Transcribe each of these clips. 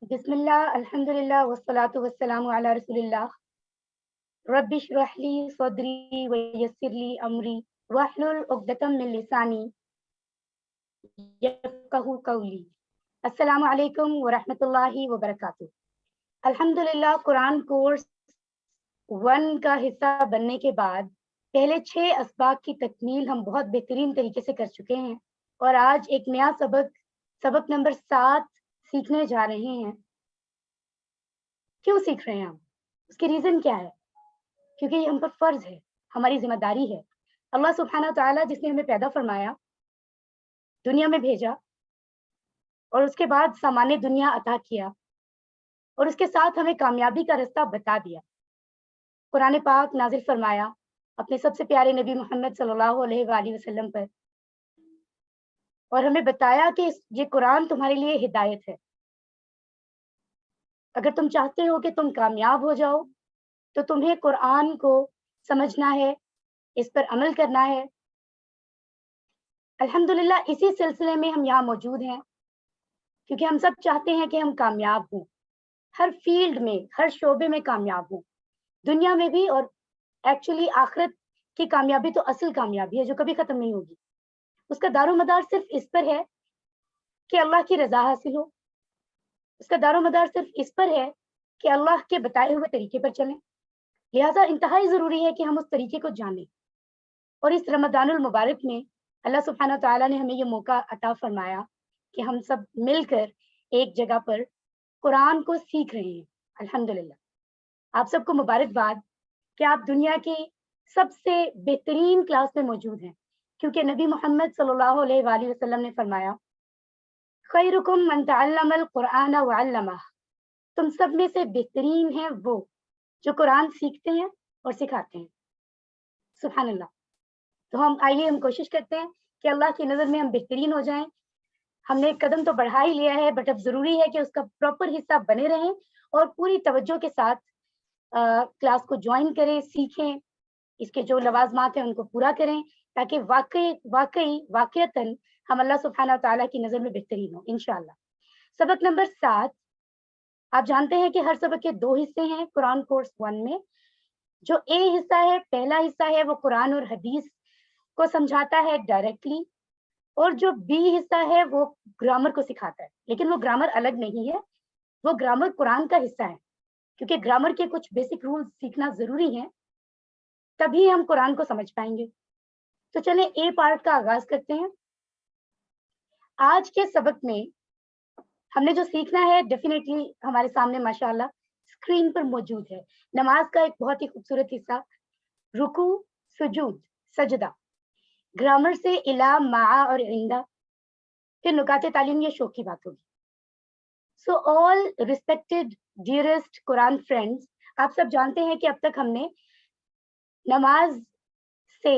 بسم اللہ الحمد للہ والصلاۃ والسلام علی رسول اللہ رب اشرح لی صدری ویسر لی امری واحلل عقدۃ من لسانی یفقہوا قولی۔ السلام علیکم ورحمۃ اللہ وبرکاتہ۔ الحمد للہ قرآن کورس 1 کا حصہ بننے کے بعد پہلے 6 اسباق کی تکمیل ہم بہت بہترین طریقے سے کر چکے ہیں، اور آج ایک نیا سبق نمبر 7 سیکھنے جا رہے ہیں۔ کیوں سیکھ رہے ہیں ہم؟ اس کی ریزن کیا ہے؟ کیونکہ یہ ہم پر فرض ہے، ہماری ذمہ داری ہے۔ اللہ سبحانہ تعالیٰ جس نے ہمیں پیدا فرمایا، دنیا میں بھیجا، اور اس کے بعد سامان دنیا عطا کیا، اور اس کے ساتھ ہمیں کامیابی کا رستہ بتا دیا، قرآن پاک نازل فرمایا اپنے سب سے پیارے نبی محمد صلی اللہ علیہ وآلہ وسلم پر، اور ہمیں بتایا کہ یہ قرآن تمہارے لیے ہدایت ہے۔ اگر تم چاہتے ہو کہ تم کامیاب ہو جاؤ تو تمہیں قرآن کو سمجھنا ہے، اس پر عمل کرنا ہے۔ الحمدللہ اسی سلسلے میں ہم یہاں موجود ہیں، کیونکہ ہم سب چاہتے ہیں کہ ہم کامیاب ہوں، ہر فیلڈ میں، ہر شعبے میں کامیاب ہوں، دنیا میں بھی، اور ایکچولی آخرت کی کامیابی تو اصل کامیابی ہے جو کبھی ختم نہیں ہوگی۔ اس کا دار و مدار صرف اس پر ہے کہ اللہ کی رضا حاصل ہو، اس کا دار و مدار صرف اس پر ہے کہ اللہ کے بتائے ہوئے طریقے پر چلیں۔ لہٰذا انتہائی ضروری ہے کہ ہم اس طریقے کو جانیں، اور اس رمضان المبارک میں اللہ سبحانہ تعالیٰ نے ہمیں یہ موقع عطا فرمایا کہ ہم سب مل کر ایک جگہ پر قرآن کو سیکھ رہے ہیں۔ الحمدللہ آپ سب کو مبارکباد کہ آپ دنیا کی سب سے بہترین کلاس میں موجود ہیں، کیونکہ نبی محمد صلی اللہ علیہ وآلہ وسلم نے فرمایا خیرکم من تعلم القرآن وعلمہ، تم سب میں سے بہترین ہیں وہ جو قرآن سیکھتے ہیں اور سکھاتے ہیں۔ سبحان اللہ۔ تو ہم کوشش کرتے ہیں کہ اللہ کی نظر میں ہم بہترین ہو جائیں۔ ہم نے ایک قدم تو بڑھا ہی لیا ہے، بٹ اب ضروری ہے کہ اس کا پراپر حصہ بنے رہیں اور پوری توجہ کے ساتھ کلاس کو جوائن کریں، سیکھیں، اس کے جو لوازمات ہیں ان کو پورا کریں، تاکہ واقعتاً ہم اللہ سبحانہ تعالیٰ کی نظر میں بہترین ہوں انشاءاللہ۔ سبق نمبر 7، آپ جانتے ہیں کہ ہر سبق کے 2 حصے ہیں قرآن کورس 1 میں۔ جو اے حصہ ہے، پہلا حصہ ہے، وہ قرآن اور حدیث کو سمجھاتا ہے ڈائریکٹلی، اور جو بی حصہ ہے وہ گرامر کو سکھاتا ہے، لیکن وہ گرامر الگ نہیں ہے، وہ گرامر قرآن کا حصہ ہے، کیونکہ گرامر کے کچھ بیسک رولز سیکھنا ضروری ہیں، تبھی ہم قرآن کو سمجھ پائیں گے۔ تو چلیں اے پارٹ کا آغاز کرتے ہیں۔ آج کے سبق میں ہم نے جو سیکھنا ہے ڈیفینیٹلی ہمارے سامنے ماشاءاللہ اسکرین پر موجود ہے۔ نماز کا ایک بہت ہی خوبصورت حصہ، رکوع، سجود، سجدہ، گرامر سے الا، مع اور عندہ، پھر نکات تعلیم یا شوق کی بات ہوگی۔ سو آل ریسپیکٹڈ ڈیئرسٹ قرآن فرینڈز، آپ سب جانتے ہیں کہ اب تک ہم نے نماز سے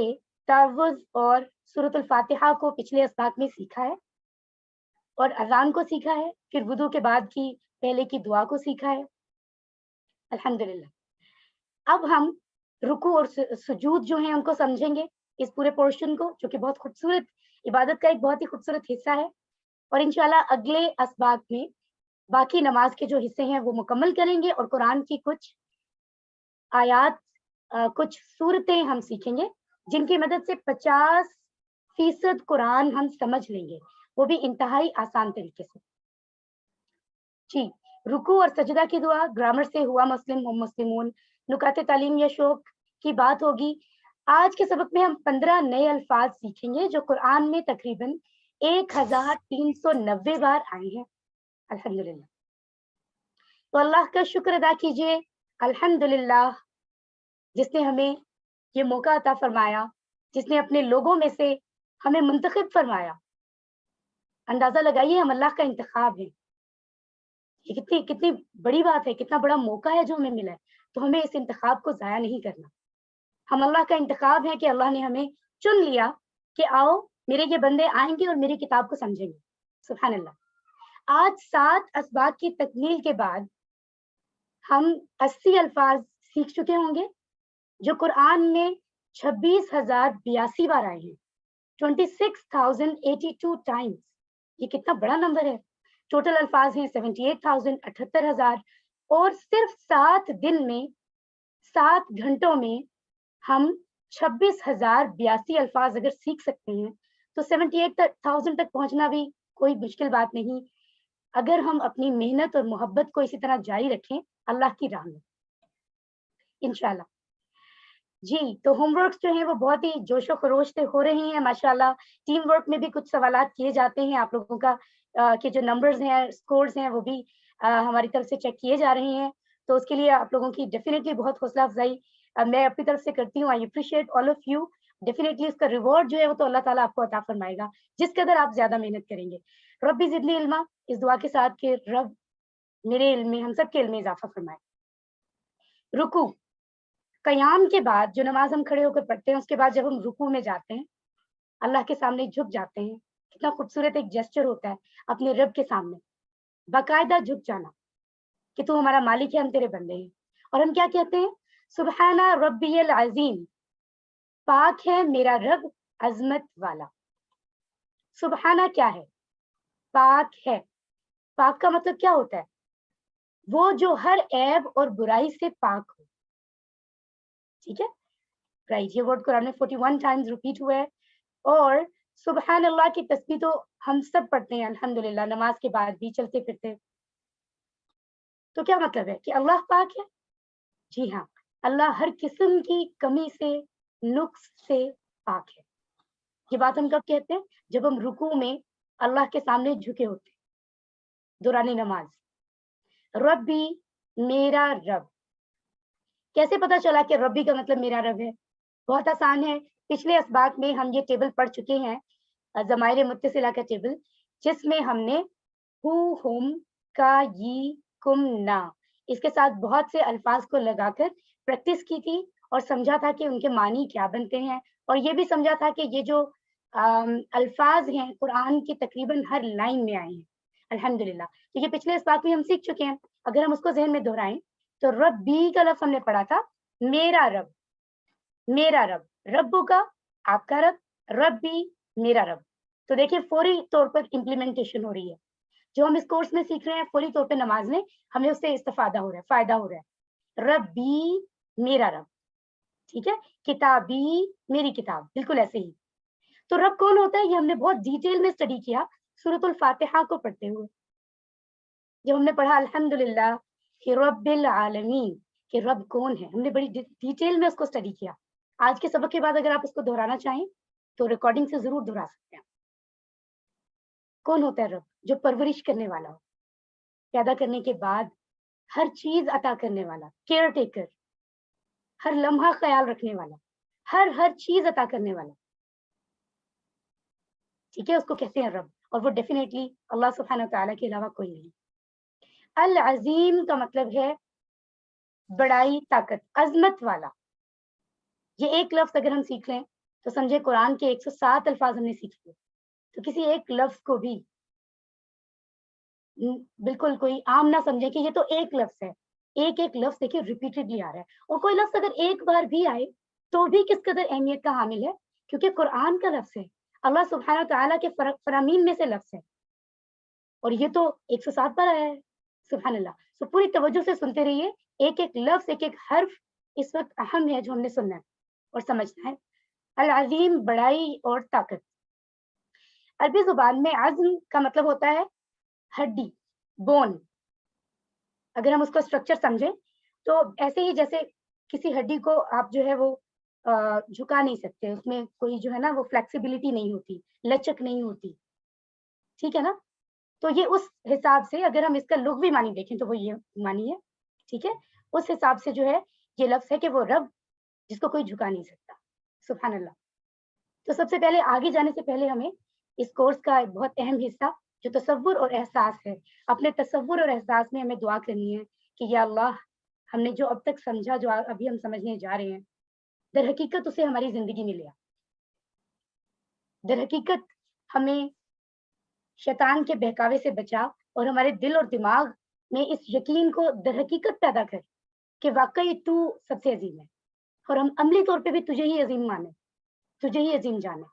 تعوذ اور سورۃ الفاتحہ کو پچھلے اسباق میں سیکھا ہے، اور اذان کو سیکھا ہے، پھر وضو کے بعد کی پہلے کی دعا کو سیکھا ہے۔ الحمدللہ اب ہم رکوع اور سجود جو ہیں ان کو سمجھیں گے، اس پورے پورشن کو، جو کہ بہت خوبصورت عبادت کا ایک بہت ہی خوبصورت حصہ ہے، اور انشاءاللہ اگلے اسباق میں باقی نماز کے جو حصے ہیں وہ مکمل کریں گے، اور قرآن کی کچھ آیات، کچھ صورتیں ہم سیکھیں گے جن کی مدد سے 50% قرآن ہم سمجھ لیں گے، وہ بھی انتہائی آسان طریقے سے۔ جی، رکوع اور سجدہ کی دعا، گرامر سے ہوا مسلم ہم مسلمون، نکات تعلیم یا شوق کی بات ہوگی۔ آج کے سبق میں ہم 15 نئے الفاظ سیکھیں گے جو قرآن میں تقریباً 1390 بار آئے ہیں۔ الحمدللہ تو اللہ کا شکر ادا کیجیے، الحمدللہ، جس نے ہمیں یہ موقع عطا فرمایا، جس نے اپنے لوگوں میں سے ہمیں منتخب فرمایا۔ اندازہ لگائیے ہم اللہ کا انتخاب ہے، یہ کتنی بڑی بات ہے، کتنا بڑا موقع ہے جو ہمیں ملا ہے، تو ہمیں اس انتخاب کو ضائع نہیں کرنا۔ ہم اللہ کا انتخاب ہے کہ اللہ نے ہمیں چن لیا کہ آؤ میرے یہ بندے آئیں گے اور میری کتاب کو سمجھیں گے۔ سبحان اللہ۔ آج 7 اسباق کی تکمیل کے بعد ہم 80 الفاظ سیکھ چکے ہوں گے جو قرآن میں 26,082 بار آئے ہیں، 26,082 ٹائمز۔ یہ کتنا بڑا نمبر ہے، ٹوٹل الفاظ ہیں 78,000 78,000 اور صرف 7 دن میں 7 گھنٹوں میں ہم 26,082 الفاظ اگر سیکھ سکتے ہیں تو 78,000 تک پہنچنا بھی کوئی مشکل بات نہیں، اگر ہم اپنی محنت اور محبت کو اسی طرح جاری رکھیں اللہ کی راہ میں انشاءاللہ۔ جی تو ہوم ورکس جو ہیں وہ بہت ہی جوش و خروش سے ہو رہے ہیں ماشاءاللہ۔ ٹیم ورک میں بھی کچھ سوالات کیے جاتے ہیں آپ لوگوں کا کہ جو نمبرز ہیں اسکورز ہیں وہ بھی ہماری طرف سے چیک کیے جا رہے ہیں، تو اس کے لیے آپ لوگوں کی ڈیفینیٹلی بہت حوصلہ افزائی میں اپنی طرف سے کرتی ہوں۔ I appreciate all of you, definitely اس کا ریوارڈ جو ہے وہ تو اللہ تعالیٰ آپ کو عطا فرمائے گا جس قدر آپ زیادہ محنت کریں گے۔ ربی زدنی علما، اس دعا کے ساتھ کہ رب میرے علم میں، ہم سب کے علم میں اضافہ فرمائے۔ رکوع، قیام کے بعد جو نماز ہم کھڑے ہو کر پڑھتے ہیں اس کے بعد جب ہم رکوع میں جاتے ہیں اللہ کے سامنے جھک جاتے ہیں، کتنا خوبصورت ایک جسچر ہوتا ہے اپنے رب کے سامنے باقاعدہ جھک جانا کہ تو ہمارا مالک ہے، ہم تیرے بندے ہیں، اور ہم کیا کہتے ہیں؟ سبحان ربی العظیم، پاک ہے میرا رب عظمت والا۔ سبحانہ کیا ہے؟ پاک ہے۔ پاک کا مطلب کیا ہوتا ہے؟ وہ جو ہر عیب اور برائی سے پاک ہو، ٹھیک ہے رائٹ۔ یہ ورڈ قرآن میں 41 ٹائمز ریپیٹ ہوا ہے، اور سبحان اللہ کی تسبیح تو ہم سب پڑھتے ہیں الحمدللہ نماز کے بعد بھی چلتے پھرتے۔ تو کیا مطلب ہے کہ اللہ پاک ہے؟ جی ہاں، اللہ ہر قسم کی کمی سے، نقص سے پاک ہے۔ یہ بات ہم کب کہتے ہیں؟ جب ہم رکوع میں اللہ کے سامنے جھکے ہوتے دوران نماز۔ ربی میرا رب، کیسے پتا چلا کہ ربی کا مطلب میرا رب ہے؟ بہت آسان ہے، پچھلے اسباق میں ہم یہ ٹیبل پڑھ چکے ہیں، ضمائر متصلہ کا ٹیبل، جس میں ہم نے ہو، ہم، کا، ی، کم، نا اس کے ساتھ بہت سے الفاظ کو لگا کر پریکٹس کی تھی اور سمجھا تھا کہ ان کے معنی کیا بنتے ہیں، اور یہ بھی سمجھا تھا کہ یہ جو الفاظ ہیں قرآن کی تقریباً ہر لائن میں آئے ہیں الحمدللہ۔ تو یہ پچھلے اسباق میں ہم سیکھ چکے ہیں، اگر ہم اس کو ذہن میں دہرائیں تو ربی کا لفظ ہم نے پڑھا تھا میرا رب، میرا رب، ربو کا آپ کا رب، ربی میرا رب۔ تو دیکھیے فوری طور پر امپلیمنٹیشن ہو رہی ہے، جو ہم اس کورس میں سیکھ رہے ہیں فوری طور پہ نماز میں ہمیں اس سے استفادہ ہو رہا ہے، فائدہ ہو رہا ہے۔ ربی میرا رب، ٹھیک ہے، کتابی میری کتاب، بالکل ایسے ہی۔ تو رب کون ہوتا ہے یہ ہم نے بہت ڈیٹیل میں اسٹڈی کیا سورۃ الفاتحہ کو پڑھتے ہوئے، جب ہم نے پڑھا الحمدللہ کہ رب العالمین کہ رب کون ہے، ہم نے بڑی ڈیٹیل میں اس کو اسٹڈی کیا۔ آج کے سبق کے بعد اگر آپ اس کو دہرانا چاہیں تو ریکارڈنگ سے ضرور دہرا سکتے ہیں۔ کون ہوتا ہے رب؟ جو پرورش کرنے والا ہو، پیدا کرنے کے بعد ہر چیز عطا کرنے والا، کیئر ٹیکر، ہر لمحہ خیال رکھنے والا، ہر چیز عطا کرنے والا، ٹھیک ہے، اس کو کہتے ہیں رب، اور وہ ڈیفینیٹلی اللہ سبحانہ وتعالیٰ کے علاوہ کوئی نہیں۔ العظیم کا مطلب ہے بڑائی، طاقت، عظمت والا۔ یہ ایک لفظ اگر ہم سیکھ لیں تو سمجھے قرآن کے 107 الفاظ ہم نے سیکھ لیے، تو کسی ایک لفظ کو بھی بالکل کوئی عام نہ سمجھے کہ یہ تو ایک لفظ ہے، ایک ایک لفظ دیکھیے ریپیٹڈلی آ رہا ہے، اور کوئی لفظ اگر ایک بار بھی آئے تو بھی کس قدر اہمیت کا حامل ہے، کیونکہ قرآن کا لفظ ہے، اللہ سبحانہ تعالیٰ کے فرامین میں سے لفظ ہے، اور یہ تو 107 بار آیا ہے، سبحان اللہ۔ تو پوری توجہ سے سنتے رہیے، ایک ایک لفظ، ایک ایک حرف اس وقت اہم ہے جو ہم نے سننا ہے اور سمجھنا ہے۔ العظیم، بڑائی اور طاقت۔ عربی زبان میں عزم کا مطلب ہوتا ہے ہڈی، بون۔ اگر ہم اس کا اسٹرکچر سمجھیں تو ایسے ہی جیسے کسی ہڈی کو آپ جو ہے وہ جھکا نہیں سکتے، اس میں کوئی جو ہے نا وہ فلیکسیبلٹی نہیں ہوتی، لچک نہیں ہوتی، ٹھیک ہے نا، تو یہ اس حساب سے اگر ہم اس کا لغوی معنی دیکھیں تو وہ یہ معنی ہے، ٹھیک ہے، اس حساب سے جو ہے یہ لفظ ہے کہ وہ رب جس کو کوئی جھکا نہیں سکتا، سبحان اللہ۔ تو سب سے پہلے آگے جانے سے پہلے ہمیں اس کورس کا بہت اہم حصہ جو تصور اور احساس ہے، اپنے تصور اور احساس میں ہمیں دعا کرنی ہے کہ یا اللہ ہم نے جو اب تک سمجھا، جو ابھی ہم سمجھنے جا رہے ہیں، در حقیقت اسے ہماری زندگی میں لیا، در حقیقت ہمیں شیطان کے بہکاوے سے بچا، اور ہمارے دل اور دماغ میں اس یقین کو در حقیقت پیدا کر کہ واقعی تو سب سے عظیم ہے، اور ہم عملی طور پہ بھی تجھے ہی عظیم مانیں، تجھے ہی عظیم جانیں۔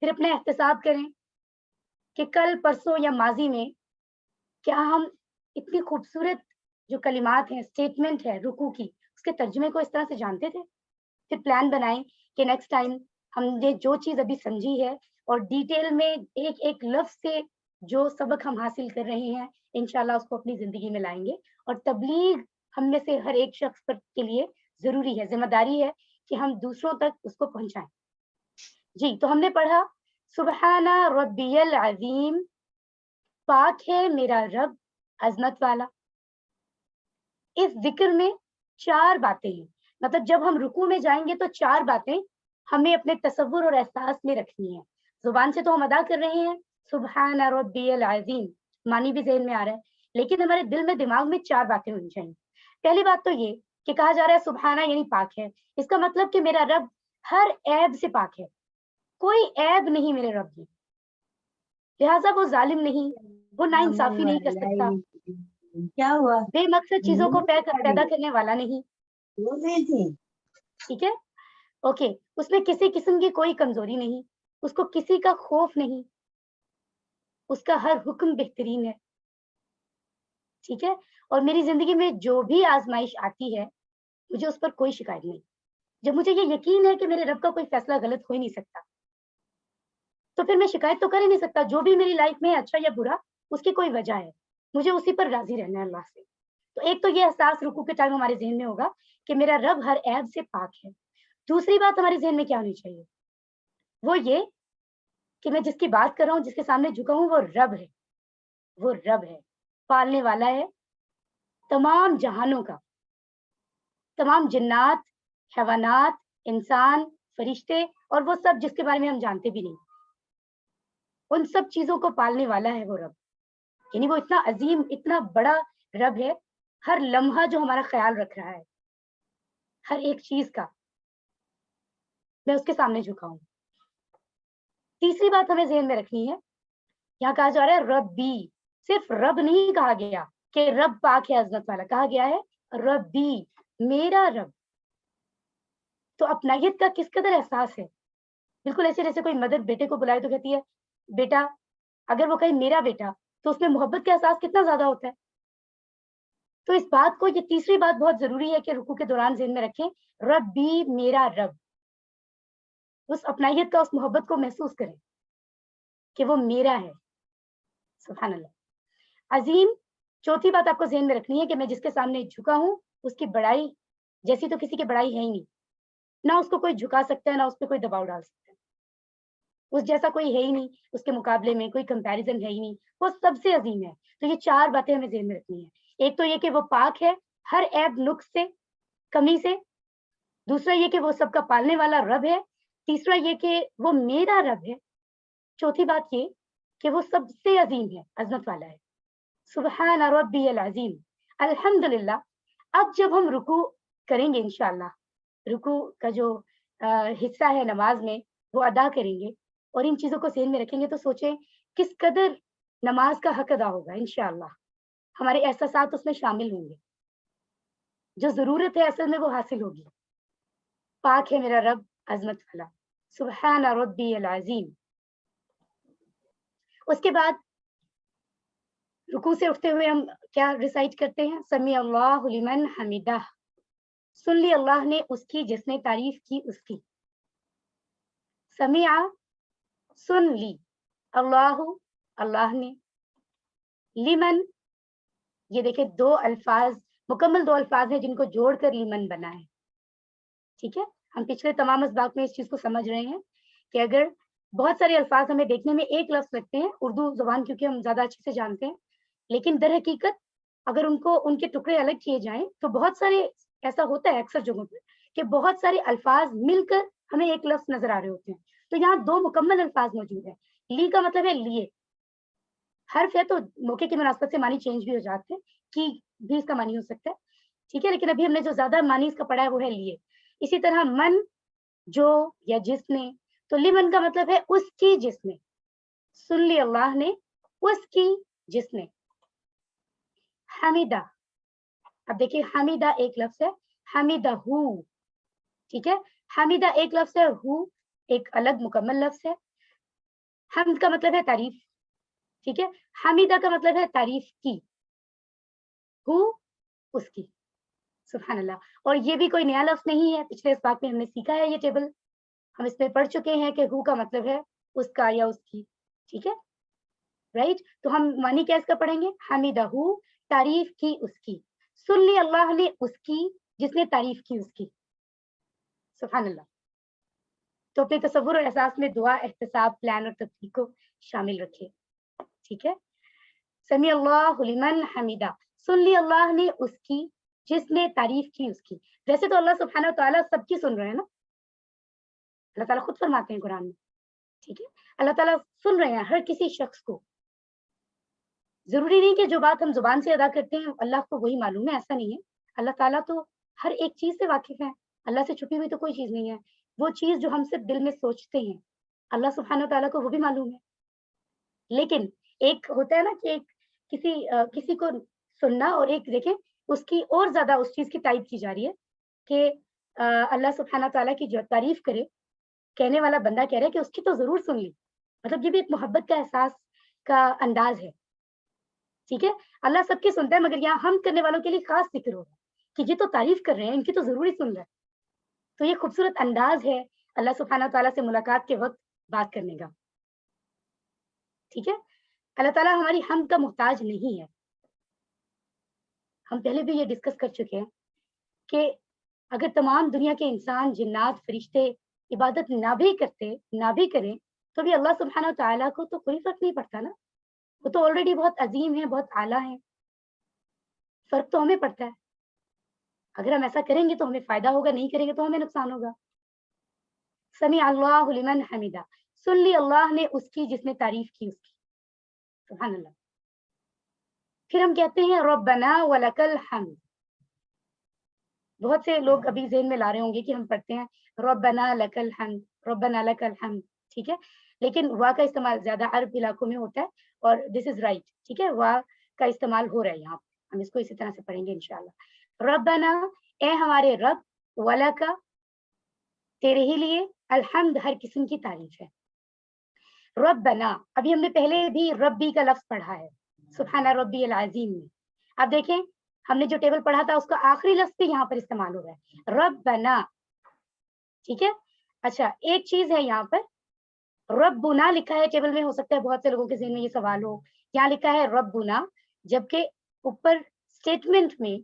پھر اپنا احتساب کریں کہ کل، پرسوں یا ماضی میں کیا ہم اتنی خوبصورت جو کلمات ہیں، اسٹیٹمنٹ ہے رکوع کی، اس کے ترجمے کو اس طرح سے جانتے تھے؟ پھر پلان بنائیں کہ نیکسٹ ٹائم ہم نے جو چیز ابھی سمجھی ہے اور ڈیٹیل میں ایک ایک لفظ سے جو سبق ہم حاصل کر رہے ہیں انشاءاللہ اس کو اپنی زندگی میں لائیں گے. اور تبلیغ ہم میں سے ہر ایک شخص پر کے لیے ضروری ہے، ذمہ داری ہے کہ ہم دوسروں تک اس کو پہنچائیں. جی تو ہم نے پڑھا سبحان ربی العظیم، پاک ہے میرا رب عظمت والا. اس ذکر میں 4 باتیں ہیں، مطلب جب ہم رکوع میں جائیں گے تو 4 باتیں ہمیں اپنے تصور اور احساس میں رکھنی ہے. زبان سے تو ہم ادا کر رہے ہیں سبحان ربی العظیم، معنی بھی ذہن میں آ رہا ہے، لیکن ہمارے دل میں دماغ میں 4 باتیں ہونی چاہیے. پہلی بات تو یہ کہ کہا جا رہا ہے سبحانہ یعنی پاک ہے، اس کا مطلب کہ میرا رب ہر عیب سے پاک ہے، کوئی عیب نہیں میرے رب میں، لہٰذا وہ ظالم نہیں، وہ ناانصافی نہیں کر سکتا، کیا ہوا؟ بے مقصد چیزوں کو پیدا کرنے والا نہیں. ٹھیک ہے، اوکے. اس میں کسی قسم کی کوئی کمزوری نہیں، اس کو کسی کا خوف نہیں، اس کا ہر حکم بہترین ہے. ٹھیک ہے، اور میری زندگی میں جو بھی آزمائش آتی ہے مجھے اس پر کوئی شکایت نہیں. جب مجھے یہ یقین ہے کہ میرے رب کا کوئی فیصلہ غلط ہو ہی نہیں سکتا تو پھر میں شکایت تو کر ہی نہیں سکتا. جو بھی میری لائف میں اچھا یا برا اس کی کوئی وجہ ہے، مجھے اسی پر راضی رہنا ہے اللہ سے. تو ایک تو یہ احساس رکوع کے ٹائم ہمارے ذہن میں ہوگا کہ میرا رب ہر عیب سے پاک ہے. دوسری بات ہمارے ذہن میں کیا ہونی چاہیے، وہ یہ کہ میں جس کی بات کر رہا ہوں، جس کے سامنے جھکا ہوں، وہ رب ہے. وہ رب ہے، پالنے والا ہے تمام جہانوں کا، تمام جنات، حیوانات، انسان، فرشتے اور وہ سب جس کے بارے میں ہم جانتے بھی نہیں، ان سب چیزوں کو پالنے والا ہے وہ رب. یعنی وہ اتنا عظیم، اتنا بڑا رب ہے، ہر لمحہ جو ہمارا خیال رکھ رہا ہے، ہر ایک چیز کا میں اس کے سامنے جھکا ہوں. تیسری بات ہمیں ذہن میں رکھنی ہے، یہاں کہا جا رہا ہے ربی، صرف رب نہیں کہا گیا کہ رب پاک ہے عظمت والا، کہا گیا ہے ربی میرا رب. تو اپنائیت کا کس قدر احساس ہے، بالکل ایسے جیسے کوئی مدر بیٹے کو بلائے تو کہتی ہے بیٹا، اگر وہ کہے میرا بیٹا تو اس میں محبت کا احساس کتنا زیادہ ہوتا ہے. تو اس بات کو، یہ تیسری بات بہت ضروری ہے کہ رکوع کے دوران ذہن میں رکھیں، ربی میرا رب. اس اپنائیت کا، اس محبت کو محسوس کریں کہ وہ میرا ہے. سبحان اللہ. عظیم، چوتھی بات آپ کو ذہن میں رکھنی ہے کہ میں جس کے سامنے جھکا ہوں اس کی بڑائی جیسی تو کسی کی بڑائی ہے ہی نہیں، نہ اس کو کوئی جھکا سکتا ہے، نہ اس پہ کوئی دباؤ ڈال سکتا ہے. اس جیسا کوئی ہے ہی نہیں، اس کے مقابلے میں کوئی کمپیریزن ہے ہی نہیں، وہ سب سے عظیم ہے. تو یہ 4 باتیں ہمیں ذہن میں رکھنی ہے. ایک تو یہ کہ وہ پاک ہے ہر عیب، نقص سے، کمی سے. دوسرا یہ کہ وہ سب کا پالنے والا رب ہے. تیسرا یہ کہ وہ میرا رب ہے. چوتھی بات یہ کہ وہ سب سے عظیم ہے، عظمت والا ہے. سبحان ربی العظیم. الحمدللہ. اب جب ہم رکوع کریں گے انشاءاللہ، رکوع کا جو حصہ ہے نماز میں وہ ادا کریں گے اور ان چیزوں کو ذہن میں رکھیں گے تو سوچیں کس قدر نماز کا حق ادا ہوگا. انشاءاللہ ہمارے احساسات اس میں شامل ہوں گے، جو ضرورت ہے اصل میں وہ حاصل ہوگی. پاک ہے میرا رب عظمت والا، سبحان ربی العظیم. اس کے بعد رکوع سے اٹھتے ہوئے ہم کیا ریسائٹ کرتے ہیں، سمیع اللہ لمن حمدہ. سن لی اللہ نے اس کی جس نے تعریف کی اس کی. سمیع، سن لی، اللہ، اللہ نے، لمن، یہ دیکھیں 2 الفاظ، مکمل 2 الفاظ ہیں جن کو جوڑ کر لمن بنا ہے. ٹھیک ہے، ہم پچھلے تمام اسباق میں اس چیز کو سمجھ رہے ہیں کہ اگر بہت سارے الفاظ ہمیں دیکھنے میں ایک لفظ لگتے ہیں، اردو زبان کیونکہ ہم زیادہ اچھے سے جانتے ہیں، لیکن در حقیقت اگر ان کے ٹکڑے الگ کیے جائیں تو بہت سارے، ایسا ہوتا ہے اکثر جگہوں پہ کہ بہت سارے الفاظ مل کر ہمیں ایک لفظ نظر آ رہے ہوتے ہیں. تو یہاں 2 مکمل الفاظ موجود ہیں. لی کا مطلب ہے لیے، حرف ہے تو موقع کی مناسبت سے معنی چینج بھی ہو جاتے ہیں، کی بھی اس کا معنی ہو سکتا ہے. ٹھیک ہے، لیکن ابھی ہم نے جو زیادہ معنی اس کا پڑھا ہے وہ ہے لیے. اسی طرح من، جو یا جس نے، تو لمن کا مطلب ہے اس کی جس نے. سن لی اللہ نے اس کی جس نے. حمیدہ، اب دیکھیے حمیدہ ایک لفظ ہے، حمیدہ ہو. ٹھیک ہے، حمیدہ ایک لفظ ہے، ہو ایک الگ مکمل لفظ ہے. حمد کا مطلب ہے تعریف. ٹھیک ہے. حمیدہ کا مطلب ہے تعریف کی. ہو اس کی. سبحان اللہ. اور یہ بھی کوئی نیا لفظ نہیں ہے, پچھلے اسباق میں ہم نے سیکھا ہے یہ ٹیبل, ہم اس میں پڑھ چکے ہیں کہ ہو کا مطلب ہے اس کا یا اس کی. ٹھیک ہے رائٹ. تو ہم معنی کیا اس کا پڑھیں گے؟ حمیدہ تعریف کی اس کی, سن لی اللہ نے اس کی جس نے تعریف کی اس کی. سبحان اللہ. تو اپنے تصور اور احساس میں دعا, احتساب, پلان اور تطبیق کو شامل رکھے. ٹھیک ہے. سمیع اللہ لمن حمیدہ, سن لی اللہ نے اس کی جس نے تعریف کی اس کی. ویسے تو اللہ سبحانہ و تعالیٰ سب کی سن رہے ہیں نا, اللہ تعالیٰ خود فرماتے ہیں قرآن میں. ٹھیک ہے, اللہ تعالیٰ سن رہے ہیں ہر کسی شخص کو. ضروری نہیں کہ جو بات ہم زبان سے ادا کرتے ہیں اللہ کو وہی معلوم ہے, ایسا نہیں ہے. اللہ تعالیٰ تو ہر ایک چیز سے واقف ہے, اللہ سے چھپی ہوئی تو کوئی چیز نہیں ہے. وہ چیز جو ہم صرف دل میں سوچتے ہیں اللہ سبحانہ تعالیٰ کو وہ بھی معلوم ہے. لیکن ایک ہوتا ہے نا کہ ایک کسی کو سننا, اور ایک دیکھیں اس کی اور زیادہ اس چیز کی تائید کی جا رہی ہے کہ اللہ سبحانہ تعالیٰ کی جو تعریف کرے, کہنے والا بندہ کہہ رہا ہے کہ اس کی تو ضرور سن لی. مطلب یہ بھی ایک محبت کا احساس کا انداز ہے. ٹھیک ہے, اللہ سب کی سنتا ہے, مگر یہاں ہم کرنے والوں کے لیے خاص ذکر ہو رہا ہے کہ یہ تو تعریف کر رہے ہیں, ان کی تو ضروری سن رہا ہے. تو یہ خوبصورت انداز ہے اللہ سبحانہ تعالیٰ سے ملاقات کے وقت بات کرنے کا. ٹھیک ہے. اللہ تعالیٰ ہماری حمد کا محتاج نہیں ہے. ہم پہلے بھی یہ ڈسکس کر چکے ہیں کہ اگر تمام دنیا کے انسان, جنات, فرشتے عبادت نہ بھی کریں تو بھی اللہ سبحانہ تعالیٰ کو تو کوئی فرق نہیں پڑتا نا. وہ تو آلریڈی بہت عظیم ہے, بہت اعلیٰ ہے. فرق تو ہمیں پڑتا ہے. اگر ہم ایسا کریں گے تو ہمیں فائدہ ہوگا, نہیں کریں گے تو ہمیں نقصان ہوگا. سمیع اللہ لمن حمیدہ, سن لی اللہ نے اس کی جس نے تعریف کی اس کی. سبحان اللہ. پھر ہم کہتے ہیں ربنا ولک الحمد. بہت سے لوگ ابھی ذہن میں لا رہے ہوں گے کہ ہم پڑھتے ہیں ربنا لک الحمد, ربنا لک الحمد. ٹھیک ہے, لیکن وا کا استعمال زیادہ عرب علاقوں میں ہوتا ہے, اور دس از رائٹ. ٹھیک ہے, وا کا استعمال ہو رہا ہے یہاں. ہم اس کو اسی طرح سے پڑھیں گے انشاءاللہ. ربنا, اے ہمارے رب, ولک, تیرے ہی لیے, الحمد, ہر قسم کی تعریف ہے. ربنا, ابھی ہم نے پہلے بھی ربی کا لفظ پڑھا ہے سبحان ربی العظیم میں. اب دیکھیں ہم نے جو ٹیبل پڑھا تھا اس کا آخری لفظ بھی یہاں پر استعمال ہو رہا ہے, ربنا. ٹھیک ہے. اچھا, ایک چیز ہے یہاں پر ربنا لکھا ہے ٹیبل میں, ہو سکتا ہے بہت سے لوگوں کے ذہن میں یہ سوال ہو. یہاں لکھا ہے ربنا, جبکہ اوپر اسٹیٹمنٹ میں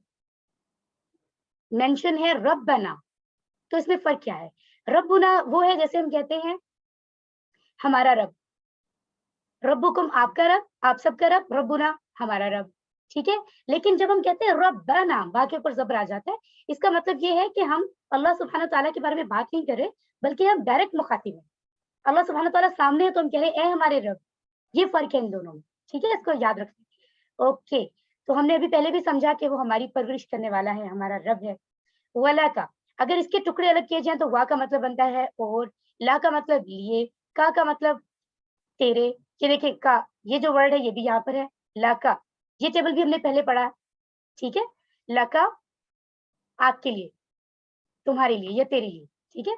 مینشن ہے ربنا. تو اس میں فرق کیا ہے؟ ربنا وہ ہے جیسے ہم کہتے ہیں ہمارا رب, ربکم آپ کا رب, آپ سب کا رب, ربنا ہمارا رب. ٹھیک ہے. لیکن جب ہم کہتے ہیں ربنا, با کے اوپر زبر آ جاتا ہے, اس کا مطلب یہ ہے کہ ہم اللہ سبحانہ تعالیٰ کے بارے میں بات نہیں کر رہے, بلکہ ہم ڈائریکٹ مخاطب ہیں. اللہ سبحانہ تعالیٰ سامنے ہے تو ہم کہہ رہے ہیں اے ہمارے رب. یہ فرق ہے ان دونوں میں. ٹھیک ہے, اس کو یاد رکھیں. اوکے, تو ہم نے ابھی پہلے بھی سمجھا کہ وہ ہماری پرورش کرنے والا ہے, ہمارا رب ہے. ولا کا, اگر اس کے ٹکڑے الگ کیے جائیں تو وا کا مطلب بنتا ہے اور, لا کا مطلب لیے, کا مطلب تیرے. یہ دیکھیں کا, یہ جو ورڈ ہے یہ بھی یہاں پر ہے. لا کا, یہ ٹیبل بھی ہم نے پہلے پڑھا. ٹھیک ہے, لا کا آپ کے لیے, تمہارے لیے یا تیرے لیے. ٹھیک ہے.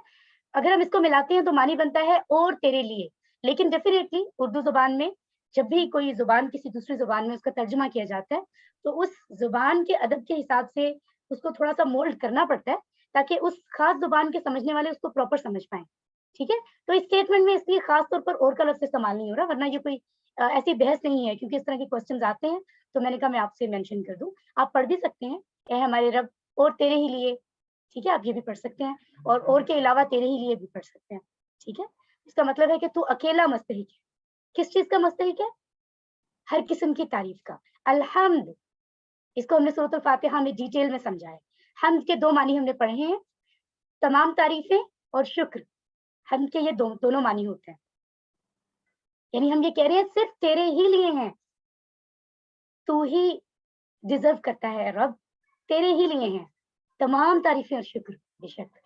اگر ہم اس کو ملاتے ہیں تو معنی بنتا ہے اور تیرے لیے. لیکن ڈیفینیٹلی اردو زبان میں جب بھی کوئی زبان کسی دوسری زبان میں اس کا ترجمہ کیا جاتا ہے تو اس زبان کے ادب کے حساب سے اس کو تھوڑا سا مولڈ کرنا پڑتا ہے تاکہ اس خاص زبان کے سمجھنے والے اس کو پراپر سمجھ پائیں. ٹھیک ہے. تو اس اسٹیٹمنٹ میں اس لیے خاص طور پر اور کا لفظ استعمال نہیں ہو رہا, ورنہ یہ کوئی ایسی بحث نہیں ہے, کیونکہ اس طرح کے کوشچنز آتے ہیں تو میں نے کہا میں آپ سے مینشن کر دوں. آپ پڑھ بھی سکتے ہیں اے ہمارے رب اور تیرے ہی لیے. ٹھیک ہے, آپ یہ بھی پڑھ سکتے ہیں, اور کے علاوہ تیرے ہی لیے بھی پڑھ سکتے ہیں. ٹھیک ہے. اس کا مطلب ہے کہ تو اکیلا مستحق ہے. کس چیز کا مستحق ہے؟ ہر قسم کی تعریف کا. الحمد, اس کو ہم نے سورۃ الفاتحہ میں ڈیٹیل میں سمجھا ہے. حمد کے دو معنی ہم نے پڑھے ہیں, تمام تعریفیں اور شکر. حمد کے یہ دونوں معنی ہوتے ہیں. یعنی ہم یہ کہہ رہے ہیں صرف تیرے ہی لیے ہیں, تو ہی ڈیزرو کرتا ہے رب, تیرے ہی لیے ہیں تمام تعریفیں اور شکر. بے شک,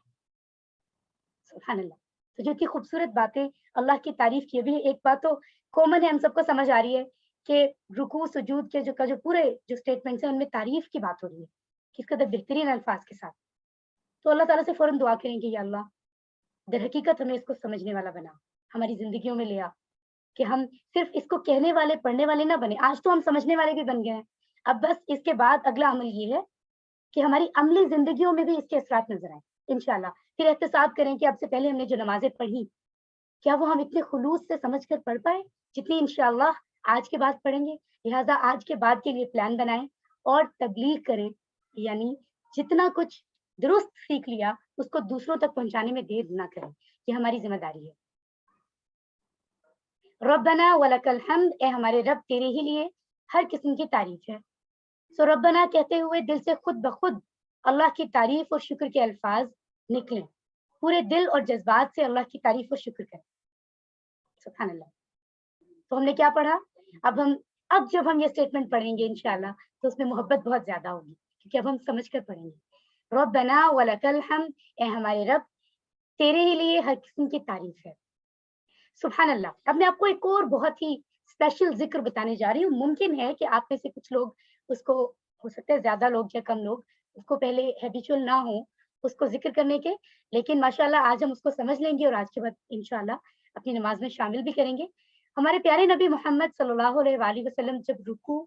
سبحان اللہ. تو جو کی خوبصورت باتیں اللہ کی تعریف کی. بھی ایک بات تو کامن ہے, ہم سب کو سمجھ آ رہی ہے کہ رکوع سجود کے جو پورے جو اسٹیٹمنٹس ہیں ان میں تعریف کی بات ہو رہی ہے, کس قدر بہترین الفاظ کے ساتھ. تو اللہ تعالیٰ سے فوراً دعا کریں گے یا اللہ در حقیقت ہمیں اس کو سمجھنے والا بنا, ہماری زندگیوں میں لیا, کہ ہم صرف اس کو کہنے والے پڑھنے والے نہ بنے. آج تو ہم سمجھنے والے بھی بن گئے ہیں. اب بس اس کے بعد اگلا عمل یہ ہے کہ ہماری عملی زندگیوں میں بھی اس کے اثرات نظر آئیں انشاءاللہ. پھر احتساب کریں کہ اب سے پہلے ہم نے جو نمازیں پڑھی کیا وہ ہم اتنے خلوص سے سمجھ کر پڑھ پائے جتنی انشاءاللہ آج کے بعد پڑھیں گے. لہٰذا آج کے بعد کے لیے پلان بنائیں اور تبلیغ کریں, یعنی جتنا کچھ درست سیکھ لیا اس کو دوسروں تک پہنچانے میں دیر نہ کریں. یہ ہماری ذمہ داری ہے. ربنا ولک الحمد, اے ہمارے رب تیرے ہی لیے ہر قسم کی تعریف ہے. سو ربنا کہتے ہوئے دل سے خود بخود اللہ کی تعریف اور شکر کے الفاظ نکلیں. پورے دل اور جذبات سے اللہ کی تعریف اور شکر کریں. سبحان اللہ. تو ہم نے کیا پڑھا؟ اب جب ہم یہ اسٹیٹمنٹ پڑھیں گے انشاءاللہ تو اس میں محبت بہت زیادہ ہوگی, کیونکہ اب ہم سمجھ کر پڑھیں گے. ربنا ولک الحمد, اے ہمارے رب تیرے ہی لیے ہر قسم کی تعریف ہے. سبحان اللہ. اب میں آپ کو ایک اور بہت ہی اسپیشل ذکر بتانے جا رہی ہوں. ممکن ہے کہ آپ میں سے کچھ لوگ اس کو, ہو سکتا ہے زیادہ لوگ یا کم لوگ اس کو پہلے ہیبیچول نہ ہوں اس کو ذکر کرنے کے, لیکن ماشاءاللہ آج ہم اس کو سمجھ لیں گے اور آج کے بعد انشاءاللہ اپنی نماز میں شامل بھی کریں گے. ہمارے پیارے نبی محمد صلی اللہ علیہ وآلہ وسلم جب رکوع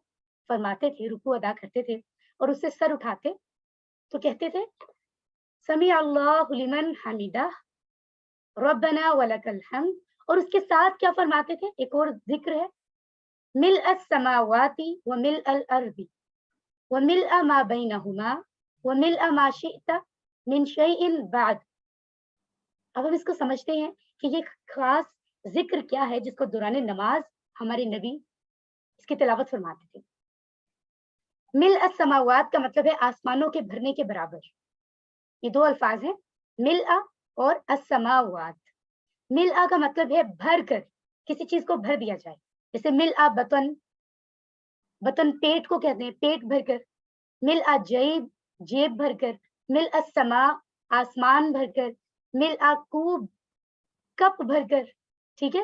فرماتے تھے, رکوع ادا کرتے تھے اور اس سے سر اٹھاتے تو کہتے تھے سمیع اللہ لمن حمیدہ ربنا ولک الحمد, اور اس کے ساتھ کیا فرماتے تھے؟ ایک اور ذکر ہے, ملء السماوات وملء الارض وملء ما بینہما وملء ما شئت من شیء بعد. اب ہم اس کو سمجھتے ہیں کہ یہ خاص ذکر کیا ہے جس کو دوران نماز ہمارے نبی اس کی تلاوت فرماتے تھے. ملء السماوات کا مطلب ہے آسمانوں کے بھرنے کے برابر. یہ دو الفاظ ہیں, ملء اور السماوات. ملء کا مطلب ہے بھر کر, کسی چیز کو بھر دیا جائے, جیسے ملء بطن, بطن پیٹ کو کہتے ہیں, پیٹ بھر کر. ملء جیب, جیب بھر کر. ملء السماء, آسمان بھر کر. ملء کوب, کپ بھر کر. ٹھیک ہے,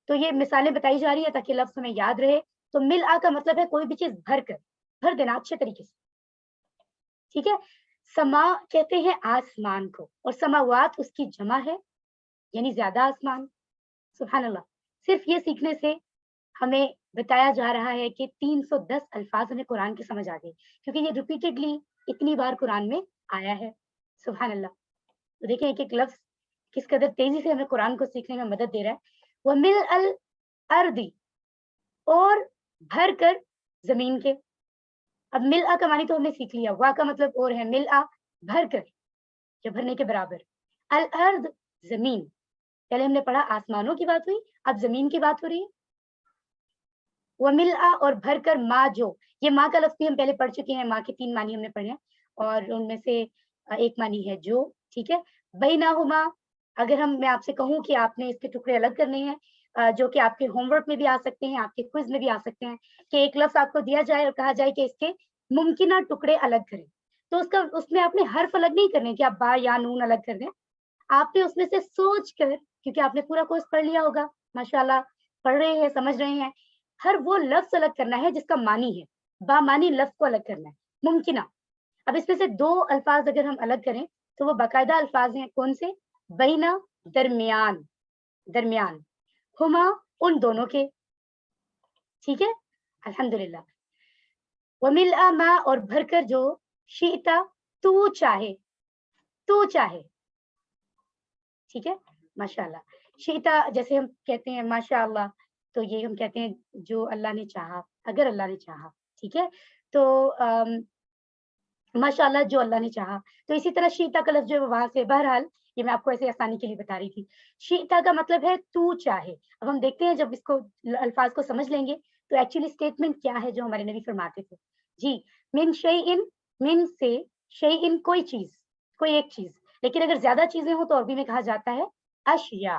تو یہ مثالیں بتائی جا رہی ہے تاکہ لفظ ہمیں یاد رہے. تو ملء کا مطلب ہے کوئی بھی چیز بھر کر, بھر دینا اچھے طریقے سے. ٹھیک ہے. سما کہتے ہیں آسمان کو, اور سماوات اس کی جمع ہے, یعنی زیادہ آسمان. سبحان اللہ. صرف یہ سیکھنے سے ہمیں بتایا جا رہا ہے کہ 310 الفاظ ہمیں قرآن کے سمجھ آ گئے, کیونکہ یہ ریپیٹڈلی اتنی بار قرآن میں آیا ہے. سبحان اللہ. تو دیکھیں ایک ایک لفظ کس قدر تیزی سے ہمیں قرآن کو سیکھنے میں مدد دے رہا ہے. وَمِلْءَ الْأَرْضِ, اور بھر کر زمین کے. اب ملء کا معنی تو ہم نے سیکھ لیا, وا کا مطلب اور ہے, ملء بھر کر یا بھرنے کے برابر. الارض زمین, پہلے ہم نے پڑھا آسمانوں کی بات ہوئی, اب زمین کی بات ہو رہی ہے. وَمِلْءَ, اور بھر کر ما, جو, یہ ماں کا لفظ بھی ہم پہلے پڑھ چکے ہیں, ماں کے 3 معنی ہم نے پڑھے ہیں اور ان میں سے ایک معنی ہے جو. ٹھیک ہے. بینہما, اگر میں آپ سے کہوں کہ آپ نے اس کے ٹکڑے الگ کرنے ہیں, جو کہ آپ کے ہوم ورک میں بھی آ سکتے ہیں, آپ کے کوئز میں بھی آ سکتے ہیں, کہ ایک لفظ آپ کو دیا جائے اور کہا جائے کہ اس کے ممکنہ ٹکڑے الگ کریں, تو اس میں آپ نے حرف الگ نہیں کرنے کہ آپ با یا نون الگ کر دیں. آپ نے اس میں سے سوچ کر, کیونکہ آپ نے پورا کورس پڑھ لیا ہوگا ماشاءاللہ, پڑھ رہے ہیں, سمجھ رہے ہیں, ہر وہ لفظ الگ کرنا ہے جس کا معنی ہے, با معنی لفظ کو الگ کرنا ہے, ممکنہ. اب اس میں سے 2 الفاظ اگر ہم الگ کریں تو وہ باقاعدہ الفاظ ہیں, کون سے؟ بینا, درمیان, درمیان. ہما, ان دونوں کے. ٹھیک ہے. الحمدللہ. وَمِلْءَ ما, اور بھر کر جو, شئتا, تو چاہے, تو چاہے. ٹھیک ہے. ماشاءاللہ. شئتا جیسے ہم کہتے ہیں ماشاءاللہ, تو یہ ہم کہتے ہیں جو اللہ نے چاہا, اگر اللہ نے چاہا. ٹھیک ہے. تو ماشاءاللہ جو اللہ نے چاہا. تو اسی طرح شئتا کا لفظ جو ہے وہاں سے, بہرحال یہ میں آپ کو ایسے آسانی کے لیے بتا رہی تھی. شئتا کا مطلب ہے تو چاہے. اب ہم دیکھتے ہیں جب اس کو الفاظ کو سمجھ لیں گے تو ایکچولی اسٹیٹمنٹ کیا ہے جو ہمارے نبی فرماتے تھے. جی, من شیئن, من سے, شیئن کوئی چیز, کوئی ایک چیز. لیکن اگر زیادہ چیزیں ہوں تو عربی میں کہا جاتا ہے اشیاء.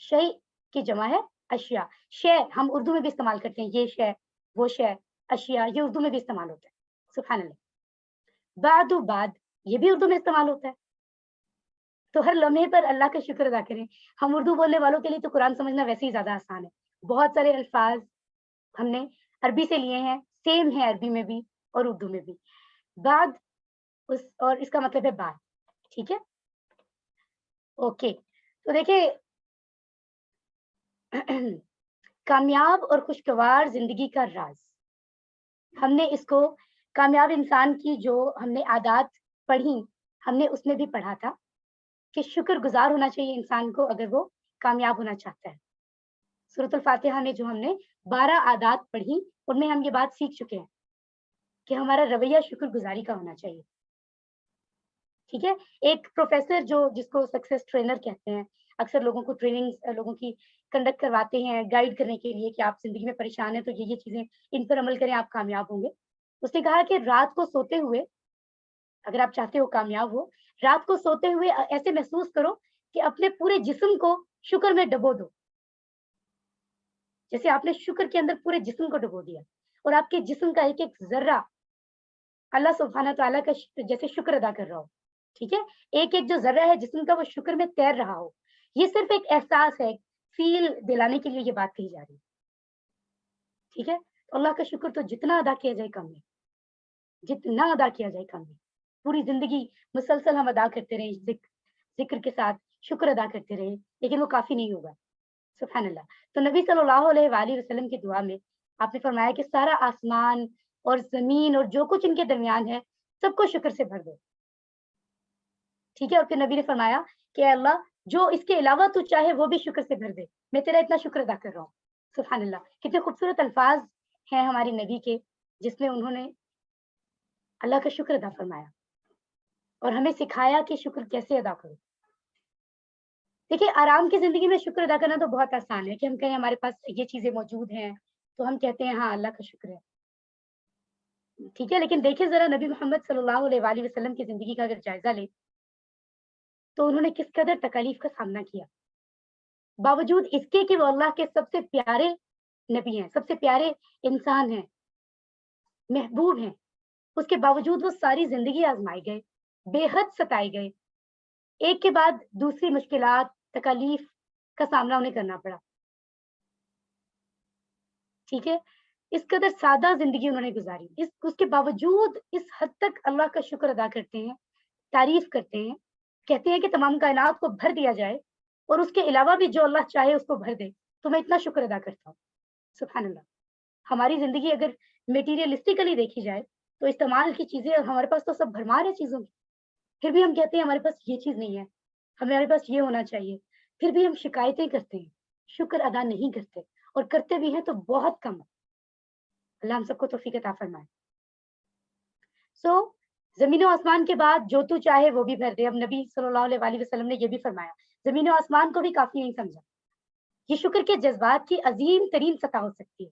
شیء کی جمع ہے اشیاء. شے ہم اردو میں بھی استعمال کرتے ہیں, یہ شے, وہ شے, اشیاء, یہ اردو میں بھی استعمال ہوتا ہے. سبحان اللہ. بعد, بعد, یہ بھی اردو میں استعمال ہوتا ہے. تو ہر لمحے پر اللہ کا شکر ادا کریں. ہم اردو بولنے والوں کے لیے تو قرآن سمجھنا ویسے ہی زیادہ آسان ہے. بہت سارے الفاظ ہم نے عربی سے لیے ہیں, سیم ہے عربی میں بھی اور اردو میں بھی. بعد, اور اس کا مطلب ہے بعد. ٹھیک ہے. اوکے. تو دیکھیں کامیاب اور خوشگوار زندگی کا راز. ہم نے اس کو کامیاب انسان کی جو ہم نے عادات پڑھی ہم نے اس میں بھی پڑھا تھا کہ شکر گزار ہونا چاہیے انسان کو اگر وہ کامیاب ہونا چاہتا ہے. سورۃ الفاتحہ میں جو ہم نے 12 عادات پڑھی ان میں ہم یہ بات سیکھ چکے ہیں کہ ہمارا رویہ شکر گزاری کا ہونا چاہیے. ٹھیک ہے. ایک پروفیسر جس کو سکسیس ٹرینر کہتے ہیں, اکثر لوگوں کو ٹریننگ لوگوں کی کنڈکٹ کرواتے ہیں گائیڈ کرنے کے لیے کہ آپ زندگی میں پریشان ہیں تو یہ چیزیں ان پر عمل کریں آپ کامیاب ہوں گے. اس نے کہا کہ رات کو سوتے ہوئے اگر آپ چاہتے ہو کامیاب ہو, رات کو سوتے ہوئے ایسے محسوس کرو کہ اپنے پورے جسم کو شکر میں ڈبو دو, جیسے آپ نے شکر کے اندر پورے جسم کو ڈبو دیا اور آپ کے جسم کا ایک ایک ذرہ اللہ سبحانہ تعالیٰ کا جیسے شکر ادا کر رہا ہو. ٹھیک ہے. ایک ایک جو ذرہ ہے جسم کا وہ شکر میں تیر رہا ہو. یہ صرف ایک احساس ہے, فیل دلانے کے لیے یہ بات کہی جا رہی ہے. ٹھیک ہے. اللہ کا شکر تو جتنا ادا کیا جائے کم ہے, جتنا ادا کیا جائے کم ہے. پوری زندگی مسلسل ہم ادا کرتے رہے, ذکر کے ساتھ شکر ادا کرتے رہے, لیکن وہ کافی نہیں ہوگا. سبحان اللہ. تو نبی صلی اللہ علیہ وآلہ وسلم کی دعا میں آپ نے فرمایا کہ سارا آسمان اور زمین اور جو کچھ ان کے درمیان ہے سب کو شکر سے بھر دو. ٹھیک ہے. اور پھر نبی نے فرمایا کہ اے اللہ جو اس کے علاوہ تو چاہے وہ بھی شکر سے بھر دے, میں تیرا اتنا شکر ادا کر رہا ہوں. سبحان اللہ. کتنے خوبصورت الفاظ ہیں ہماری نبی کے جس میں انہوں نے اللہ کا شکر ادا فرمایا اور ہمیں سکھایا کہ شکر کیسے ادا کرو. دیکھیے آرام کی زندگی میں شکر ادا کرنا تو بہت آسان ہے کہ ہم کہیں ہمارے پاس یہ چیزیں موجود ہیں تو ہم کہتے ہیں ہاں اللہ کا شکر ہے. ٹھیک ہے. لیکن دیکھیں ذرا نبی محمد صلی اللہ علیہ وآلہ وسلم کی زندگی کا اگر جائزہ لیں تو انہوں نے کس قدر تکالیف کا سامنا کیا, باوجود اس کے کہ وہ اللہ کے سب سے پیارے نبی ہیں, سب سے پیارے انسان ہیں, محبوب ہیں. اس کے باوجود وہ ساری زندگی آزمائے گئے, بے حد ستائے گئے, ایک کے بعد دوسری مشکلات تکالیف کا سامنا انہیں کرنا پڑا. ٹھیک ہے. اس قدر سادہ زندگی انہوں نے گزاری, اس کے باوجود اس حد تک اللہ کا شکر ادا کرتے ہیں, تعریف کرتے ہیں, کہتے ہیں کہ تمام کائنات کو بھر دیا جائے اور اس کے علاوہ بھی جو اللہ چاہے اس کو بھر دے تو میں اتنا شکر ادا کرتا ہوں. سبحان اللہ. ہماری زندگی اگر میٹیریلسٹیکلی دیکھی جائے تو استعمال کی چیزیں ہمارے پاس تو سب بھرمار ہے چیزوں کی, پھر بھی ہم کہتے ہیں ہمارے پاس یہ چیز نہیں ہے, ہمارے پاس یہ ہونا چاہیے, پھر بھی ہم شکایتیں کرتے ہیں, شکر ادا نہیں کرتے, اور کرتے بھی ہیں تو بہت کم. اللہ ہم سب کو توفیق عطا فرمائے. سو زمین و آسمان کے بعد جو تو چاہے وہ بھی بھر دے. اب نبی صلی اللہ علیہ وآلہ وسلم نے یہ بھی فرمایا زمین و آسمان کو بھی کافی نہیں سمجھا. یہ شکر کے جذبات کی عظیم ترین سطح ہو سکتی ہے,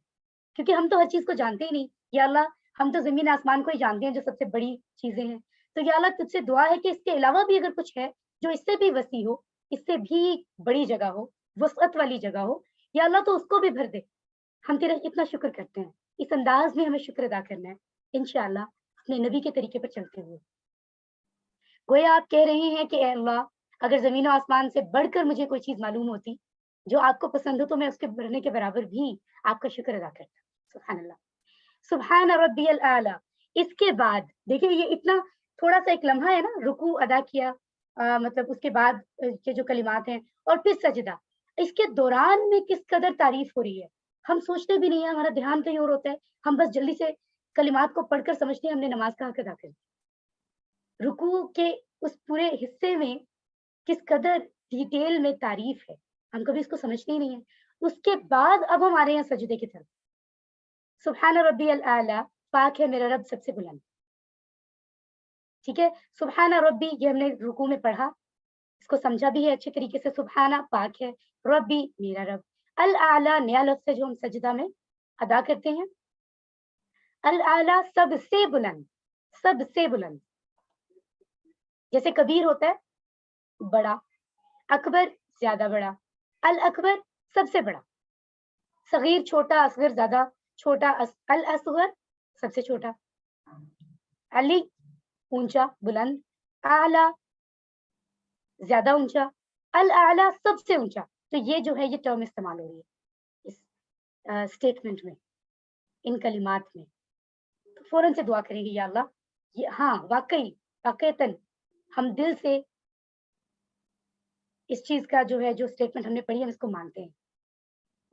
کیونکہ ہم تو ہر چیز کو جانتے ہی نہیں. یا اللہ ہم تو زمین آسمان کو ہی جانتے ہیں جو سب سے بڑی چیزیں ہیں, تو یا اللہ تجھ سے دعا ہے کہ اس کے علاوہ بھی اگر کچھ ہے جو اس سے بھی وسیع ہو, اس سے بھی بڑی جگہ ہو, وسعت والی جگہ ہو, یا اللہ تو اس کو بھی بھر دے. ہم تیرا اتنا شکر کرتے ہیں. اس انداز میں ہمیں شکر ادا کرنا ہے انشاءاللہ اپنے نبی کے طریقے پر چلتے ہوئے. گویا آپ کہہ رہے ہیں کہ اے اللہ اگر زمین و آسمان سے بڑھ کر مجھے کوئی چیز معلوم ہوتی جو آپ کو پسند ہو تو میں اس کے بڑھنے کے برابر بھی آپ کا شکر ادا کرتا. سبحان اللہ. سبحان ربی الاعلی. اس کے بعد دیکھیں یہ اتنا تھوڑا سا ایک لمحہ ہے نا, رکوع ادا کیا, مطلب اس کے بعد کے جو کلمات ہیں اور پھر سجدہ, اس کے دوران میں کس قدر تعریف ہو رہی ہے ہم سوچتے بھی نہیں ہیں, ہمارا دھیان کہیں اور ہوتا ہے, ہم بس جلدی سے کلمات کو پڑھ کر سمجھتے ہیں ہم نے نماز کا حق ادا کر دیا. رکوع کے اس پورے حصے میں کس قدر ڈیٹیل میں تعریف ہے, ہم کبھی اس کو سمجھتے ہی نہیں ہیں. اس کے بعد اب ہم آ رہے ہیں سجدے کی طرف. سبحان ربی الاعلی, پاک ہے میرا رب سب سے بلند. ٹھیک ہے. سبحان ربی یہ ہم نے رکوع میں پڑھا, اس کو سمجھا بھی ہے اچھے طریقے سے. سبحانہ پاک ہے, ربی میرا رب, الاعلی نیا لفظ ہے جو ہم سجدہ میں ادا کرتے ہیں. الاعلی سب سے بلند, سب سے بلند. جیسے کبیر ہوتا ہے بڑا, اکبر زیادہ بڑا, الاکبر سب سے بڑا, صغیر چھوٹا, اصغر زیادہ چھوٹا, الاصغر سب سے چھوٹا, علی اونچا بلند, اعلی زیادہ اونچا, الاعلی سب سے اونچا. تو یہ جو ہے یہ ٹرم استعمال ہو رہی ہے اس اسٹیٹمنٹ میں, ان کلمات میں. تو فوراً سے دعا کریں گے یا اللہ یہ ہاں واقعتاً ہم دل سے اس چیز کا جو ہے جو اسٹیٹمنٹ ہم نے پڑھی ہم اس کو مانتے ہیں.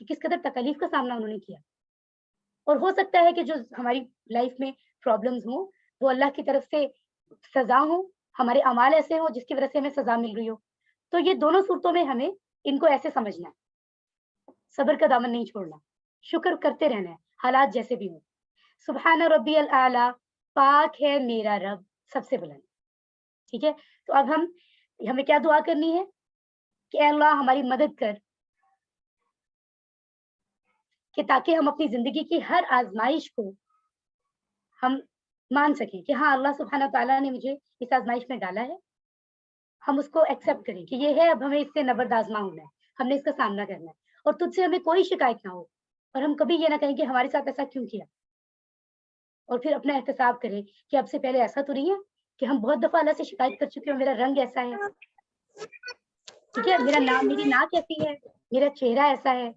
کہ کس قدر تکلیف کا سامنا انہوں نے کیا. اور ہو سکتا ہے کہ جو ہماری لائف میں پرابلمز ہوں وہ اللہ کی طرف سے سزا ہوں, ہمارے اعمال ایسے ہوں جس کی وجہ سے ہمیں سزا مل رہی ہو. تو یہ دونوں صورتوں میں ہمیں ان کو ایسے سمجھنا ہے, صبر کا دامن نہیں چھوڑنا, شکر کرتے رہنا ہے حالات جیسے بھی ہوں. سبحان ربی الاعلی, پاک ہے میرا رب سب سے بلند. ٹھیک ہے, تو اب ہمیں کیا دعا کرنی ہے کہ اے اللہ ہماری مدد کر کہ تاکہ ہم اپنی زندگی کی ہر آزمائش کو ہم مان سکیں کہ ہاں اللہ سبحانہ تعالیٰ نے مجھے اس آزمائش میں ڈالا ہے, ہم اس کو ایکسیپٹ کریں کہ یہ ہے, اب ہمیں اس سے نبرد آزما ہونا ہے, ہم نے اس کا سامنا کرنا ہے, اور تجھ سے ہمیں کوئی شکایت نہ ہو, اور ہم کبھی یہ نہ کہیں کہ ہمارے ساتھ ایسا کیوں کیا, اور پھر اپنا احتساب کریں کہ اب سے پہلے ایسا تو نہیں ہے کہ ہم بہت دفعہ اللہ سے شکایت کر چکے ہو, میرا رنگ ایسا ہے, ٹھیک ہے, میری ناک ایسی ہے, میرا چہرہ ایسا ہے,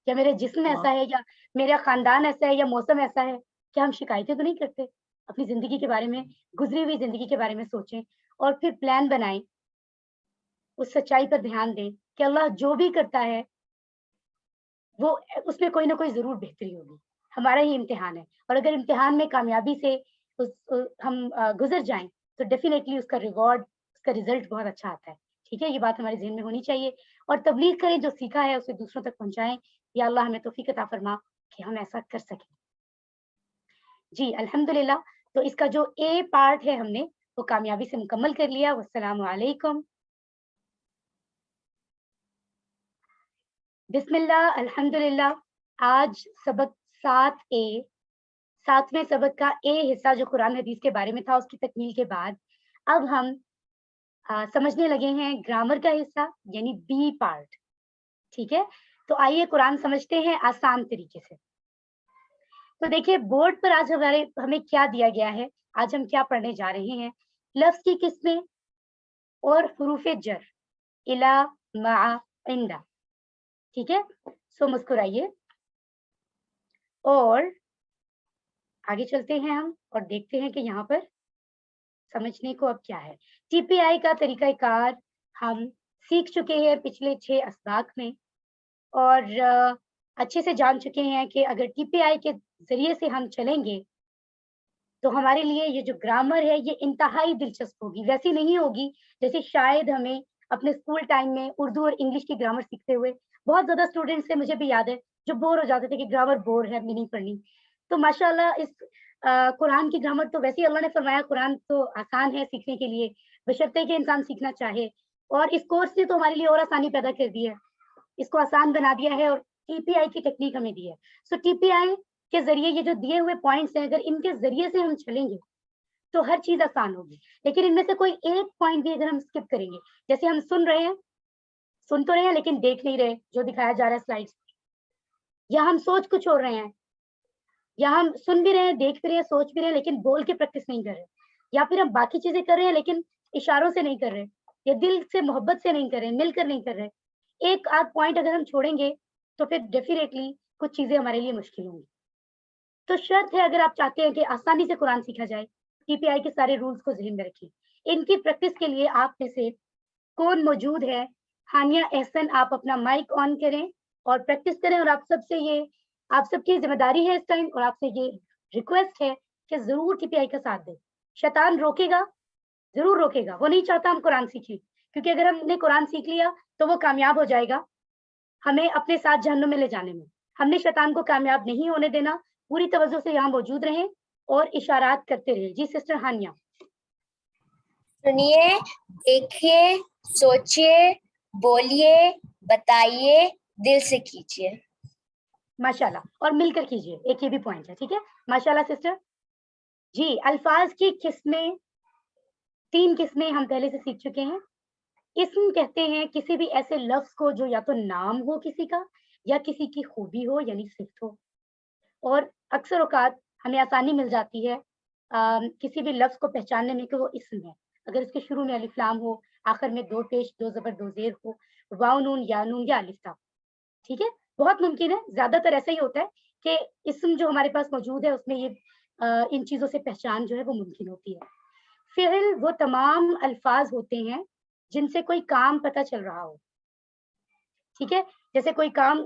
یا میرے جسم ایسا ہے, یا میرا خاندان ایسا ہے, یا موسم ایسا ہے. کیا ہم شکایتیں تو نہیں کرتے؟ اپنی زندگی کے بارے میں, گزری ہوئی زندگی کے بارے میں سوچیں, اور پھر پلان بنائیں, اس سچائی پر دھیان دیں کہ اللہ جو بھی کرتا ہے وہ اس میں کوئی نہ کوئی ضرور بہتری ہوگی. ہمارا ہی امتحان ہے, اور اگر امتحان میں کامیابی سے ہم گزر جائیں تو ڈیفینیٹلی اس کا ریوارڈ, اس کا ریزلٹ بہت اچھا آتا ہے. ٹھیک ہے, یہ بات ہمارے ذہن میں ہونی چاہیے, اور تبلیغ کریں, جو سیکھا ہے اسے دوسروں تک پہنچائیں. یا اللہ ہمیں توفیق عطا فرما کہ ہم ایسا کر سکیں. جی الحمدللہ, تو اس کا جو اے پارٹ ہے ہم نے وہ کامیابی سے مکمل کر لیا. والسلام علیکم. بسم اللہ, الحمدللہ. آج سبق 7A, 7ویں سبق کا اے حصہ جو قرآن حدیث کے بارے میں تھا, اس کی تکمیل کے بعد اب ہم سمجھنے لگے ہیں گرامر کا حصہ, یعنی بی پارٹ. ٹھیک ہے, تو آئیے قرآن سمجھتے ہیں آسان طریقے سے. تو دیکھیے بورڈ پر آج ہمیں کیا دیا گیا ہے, آج ہم کیا پڑھنے جا رہے ہیں. لفظ کی قسمیں اور حروف جر, الا, مع, عند. ٹھیک ہے, سو مسکرائیے اور آگے چلتے ہیں ہم اور دیکھتے ہیں کہ یہاں پر سمجھنے کو اب کیا ہے. ٹی پی آئی کا طریقہ کار ہم سیکھ چکے ہیں پچھلے 6 اسباق میں, اور اچھے سے جان چکے ہیں کہ اگر ٹی پی آئی کے ذریعے سے ہم چلیں گے تو ہمارے لیے یہ جو گرامر ہے یہ انتہائی دلچسپ ہوگی. ویسی نہیں ہوگی جیسے شاید ہمیں اپنے اسکول ٹائم میں اردو اور انگلش کی گرامر سیکھتے ہوئے بہت زیادہ اسٹوڈینٹس سے مجھے بھی یاد ہے جو بور ہو جاتے تھے کہ گرامر بور ہے, ہمیں نہیں پڑھنی. تو ماشاءاللہ اس قرآن کی گرامر تو ویسے اللہ نے فرمایا قرآن تو آسان ہے سیکھنے کے لیے, بشرطے کہ انسان سیکھنا چاہے, اور اس کورس نے تو ہمارے لیے اور آسانی پیدا کر دی ہے, اس کو آسان بنا دیا ہے, اور ٹی پی آئی کی ٹیکنیک ہمیں دی ہے. سو ٹی پی آئی کے ذریعے یہ جو دیے ہوئے پوائنٹس ہیں, اگر ان کے ذریعے سے ہم چلیں گے تو ہر چیز آسان ہوگی. لیکن ان میں سے کوئی ایک پوائنٹ بھی اگر ہم اسکپ کریں گے, جیسے ہم سن تو رہے ہیں لیکن دیکھ نہیں رہے جو دکھایا جا رہا ہے سلائڈ, یا ہم سوچ کچھ اور رہے ہیں, یا ہم سن بھی رہے ہیں, دیکھ بھی رہے ہیں, سوچ بھی رہے ہیں, لیکن بول کے پریکٹس نہیں کر رہے, یا پھر ہم باقی چیزیں کر رہے ہیں لیکن اشاروں سے نہیں کر رہے, یا دل سے محبت سے نہیں کر رہے, مل کر نہیں کر رہے. ایک آدھ پوائنٹ اگر ہم چھوڑیں گے تو پھر ڈیفینیٹلی کچھ چیزیں ہمارے لیے مشکل ہوں گی. تو شرط ہے اگر آپ چاہتے ہیں کہ آسانی سے قرآن سیکھا جائے, ٹی پی آئی کے سارے رولز کو ذہن میں رکھیں. ان کی پریکٹس کے لیے آپ میں سے کون موجود ہے؟ ہانیہ احسن, آپ اپنا مائک آن کریں اور پریکٹس کریں, اور آپ سب کی ذمہ داری ہے اس ٹائم, اور آپ سے یہ ریکویسٹ ہے کہ ضرور ٹی پی آئی کا ساتھ دیں. شیطان روکے گا, ضرور روکے گا, وہ نہیں چاہتا ہم قرآن سیکھیں, کیونکہ اگر ہم نے قرآن سیکھ لیا تو وہ کامیاب ہو جائے گا ہمیں اپنے ساتھ جہنم میں لے جانے میں. ہم نے شیطان کو کامیاب نہیں ہونے دینا. پوری توجہ سے یہاں موجود رہیں اور اشارات کرتے رہیں. جی سسٹر ہانیہ. سنیے, دیکھیے, سوچیے, بولیے, بتائیے, دل سے کیجیے. ماشاءاللہ, اور مل کر کیجیے, ایک یہ بھی پوائنٹ ہے. ٹھیک ہے, ماشاءاللہ سسٹر. جی, الفاظ کی قسمیں, 3 قسمیں ہم پہلے سے سیکھ چکے ہیں. اسم کہتے ہیں کسی بھی ایسے لفظ کو جو یا تو نام ہو کسی کا, یا کسی کی خوبی ہو یعنی صفت ہو, اور اکثر اوقات ہمیں آسانی مل جاتی ہے کسی بھی لفظ کو پہچاننے میں کہ وہ اسم ہے اگر اس کے شروع میں الف لام ہو, آخر میں 2 پیش 2 زبر 2 زیر ہو, واو نون یا نون یا الف تا. ٹھیک ہے, بہت ممکن ہے, زیادہ تر ایسا ہی ہوتا ہے کہ اسم جو ہمارے پاس موجود ہے اس میں یہ ان چیزوں سے پہچان جو ہے وہ ممکن ہوتی ہے. فعل وہ تمام الفاظ ہوتے ہیں جن سے کوئی کام پتہ چل رہا ہو. ٹھیک ہے, جیسے کوئی کام